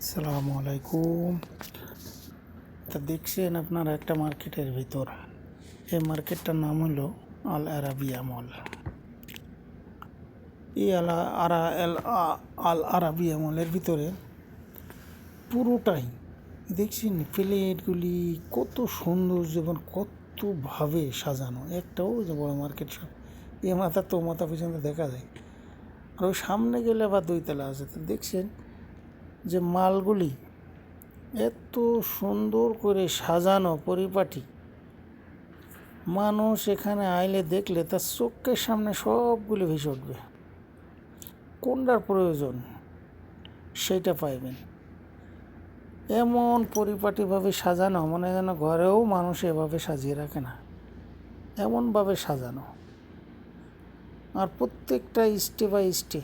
আসসালামু আলাইকুম। তা দেখছেন আপনারা একটা মার্কেটের ভিতর, এই মার্কেটটার নাম হলো আল আরাবিয়া মল। এই আল আরাবিয়া মলের ভিতরে পুরোটাই দেখছেন প্লেটগুলি কত সুন্দর, যেমন কতভাবে সাজানো। একটাও যে বড় মার্কেট সব এ মাথা তো মাথা পর্যন্ত দেখা যায়। আর ওই সামনে গেলে আবার দুইতলা আছে। তো দেখছেন যে মালগুলি এত সুন্দর করে সাজানো পরিপাটি, মানুষ এখানে আইলে দেখলে তার চোখের সামনে সবগুলি ভেসে উঠবে। কোনটার প্রয়োজন সেইটা পাইবেন। এমন পরিপাটিভাবে সাজানো, মনে যেন ঘরেও মানুষ এভাবে সাজিয়ে রাখে না, এমনভাবে সাজানো। আর প্রত্যেকটা স্টে বাই স্টে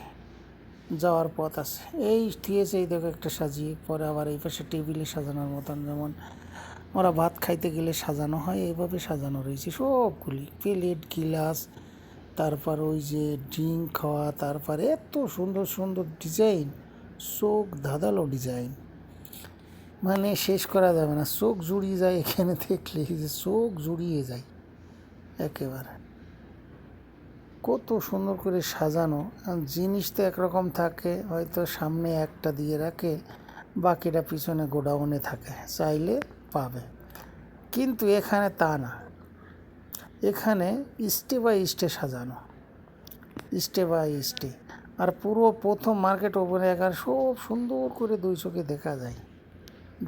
যাওয়ার পথ আছে। এই থিয়েছে, এই দেখো একটা সাজিয়ে, পরে আবার এই পাশে টেবিলে সাজানোর মতন, যেমন ওরা ভাত খাইতে গেলে সাজানো হয়, এইভাবে সাজানো রয়েছে সবগুলি প্লেট গিলাস। তারপর ওই যে ড্রিঙ্ক খাওয়া, তারপরে এত সুন্দর সুন্দর ডিজাইন, চোখ ধাঁধালো ডিজাইন, মানে শেষ করা যাবে না। চোখ জুড়িয়ে যায় এখানে দেখলে, যে চোখ জুড়িয়ে যায় একেবারে। কত সুন্দর করে সাজানো। জিনিস তো একরকম থাকে, হয়তো সামনে একটা দিয়ে রাখে, বাকিটা পিছনে গোডাউনে থাকে, চাইলে পাবে। কিন্তু এখানে তা না, এখানে স্টে বাই স্টে সাজানো, স্টে বাই স্টে। আর পুরো প্রথম মার্কেট ওপেনে এখানে সব সুন্দর করে দুই চোখে দেখা যায়,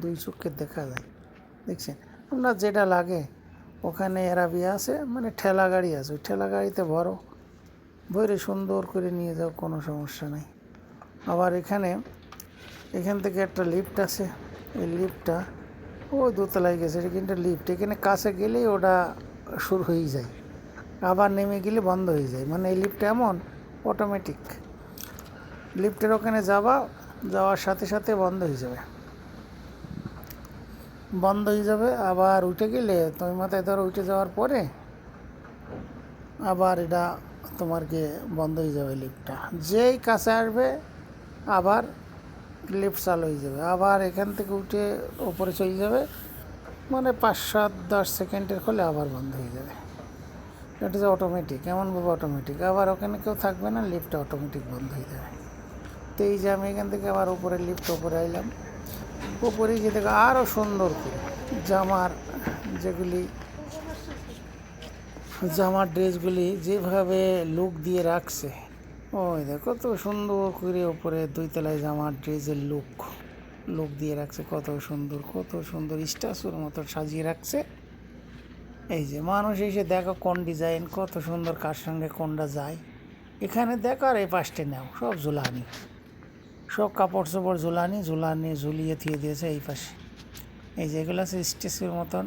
দুই চোখে দেখা যায়। দেখছেন আপনার যেটা লাগে, ওখানে আরাবিয়া আছে, মানে ঠেলা গাড়ি আছে, ওই ঠেলা গাড়িতে ভরে সুন্দর করে নিয়ে যাও, কোনো সমস্যা নেই। আবার এখান থেকে একটা লিফট আছে, এই লিফটটা ওই দোতলায় গেছে, এটা কিন্তু লিফট, এখানে কাছে গেলেই ওটা শুরু হয়ে যায়, আবার নেমে গেলে বন্ধ হয়ে যায়। মানে এই লিফটটা এমন অটোমেটিক, লিফটের ওখানে যাওয়ার সাথে সাথে বন্ধ হয়ে যাবে। আবার উঠে গেলে তুমি মাথায় ধরো, উঠে যাওয়ার পরে আবার এটা তোমাকে বন্ধ হয়ে যাবে লিফটটা। যেই কাছে আসবে আবার লিফট চালু হয়ে যাবে, আবার এখান থেকে উঠে ওপরে চলে যাবে, মানে 5-7-10 সেকেন্ডের হলে আবার বন্ধ হয়ে যাবে। এটা যে অটোমেটিক, এমনভাবে অটোমেটিক, আবার ওখানে কেউ থাকবে না, লিফটটা অটোমেটিক বন্ধ হয়ে যাবে। তো এই যে আমি এখান থেকে আবার উপরে লিফট ওপরে আইলাম, উপরে গিয়ে দেখো আরও সুন্দর করে জামার ড্রেসগুলি যেভাবে লুক দিয়ে রাখছে, ওই দেখো কত সুন্দর করে ওপরে দুইতলায় জামার ড্রেসের লুক দিয়ে রাখছে, কত সুন্দর স্ট্যাচুর মতো সাজিয়ে রাখছে। এই যে মানুষ এসে দেখো কোন ডিজাইন কত সুন্দর, কার সঙ্গে কোনটা যায়, এখানে দেখো। আর এই পাশে নাও সব ঝুলানি, সব কাপড় চোপড় ঝুলিয়ে থিয়ে দিয়েছে এই পাশে। এই যেগুলো আছে স্ট্যাচুর মতন